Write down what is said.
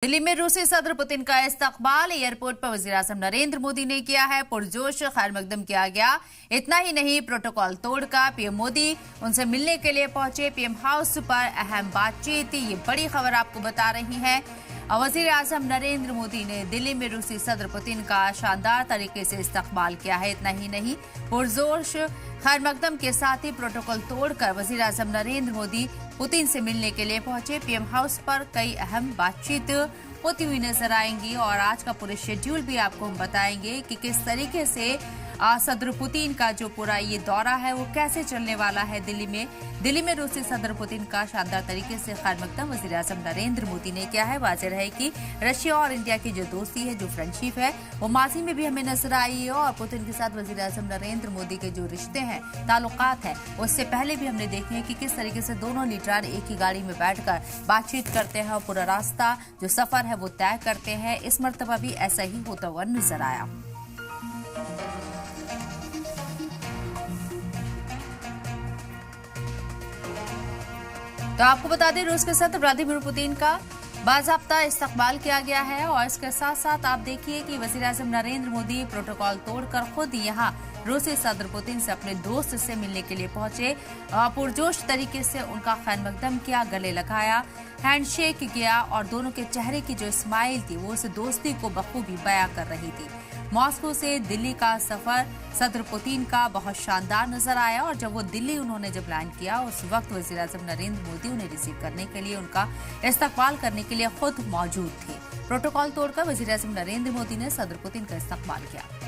दिल्ली में रूसी सदर पुतिन का इस्तकबाल एयरपोर्ट पर वजीर-ए-आजम नरेंद्र मोदी ने किया है। पुरजोश खैर मकदम किया गया। इतना ही नहीं, प्रोटोकॉल तोड़कर पीएम मोदी उनसे मिलने के लिए पहुंचे। पीएम हाउस पर अहम बातचीत, ये बड़ी खबर आपको बता रही है। वजीर-ए-आजम नरेंद्र मोदी ने दिल्ली में रूसी सदर पुतिन का शानदार तरीके से इस्तकबाल किया है। इतना ही नहीं, पुरजोश खैर मकदम के साथ ही प्रोटोकॉल तोड़कर वजीर-ए-आजम नरेंद्र मोदी पुतिन से मिलने के लिए पहुंचे। पीएम हाउस पर कई अहम बातचीत होती हुई नजर आएंगी और आज का पूरे शेड्यूल भी आपको हम बताएंगे कि किस तरीके से सदर पुतिन का जो पूरा ये दौरा है वो कैसे चलने वाला है। दिल्ली में रूसी सदर पुतिन का शानदार तरीके से खैर मकदम वजीर-ए-आजम नरेंद्र मोदी ने किया है। वाज़ेह है कि रशिया और इंडिया की जो दोस्ती है, जो फ्रेंडशिप है, वो माजी में भी हमें नजर आई है और पुतिन के साथ वजीर-ए-आजम नरेंद्र मोदी के जो रिश्ते हैं, ताल्लुकात हैं, उससे पहले भी हमने देखे हैं कि किस तरीके से दोनों लीडर एक ही गाड़ी में बैठकर बातचीत करते हैं और पूरा रास्ता जो सफर है वो तय करते हैं। इस मर्तबा भी ऐसा ही होता हुआ नजर आया। तो आपको बता दें, रूस के सदर व्लादिमीर पुतिन का बाज़ाब्ता इस्तकबाल किया गया है और इसके साथ साथ आप देखिए कि वज़ीर-ए-आज़म नरेंद्र मोदी प्रोटोकॉल तोड़कर खुद यहाँ रूसी सदर पुतिन से अपने दोस्त से मिलने के लिए पहुंचे। पुरजोश तरीके से उनका खैर मकदम किया, गले लगाया, हैंडशेक किया और दोनों के चेहरे की जो स्माइल थी वो उस दोस्ती को बखूबी बयां कर रही थी। मॉस्को से दिल्ली का सफर सदर पुतिन का बहुत शानदार नजर आया और जब वो दिल्ली उन्होंने जब लैंड किया उस वक्त वज़ीर-ए-आज़म नरेंद्र मोदी उन्हें रिसीव करने के लिए, उनका इस्तकबाल करने के लिए खुद मौजूद थे। प्रोटोकॉल तोड़कर वज़ीर-ए-आज़म नरेंद्र मोदी ने सदर पुतिन का इस्तकबाल किया।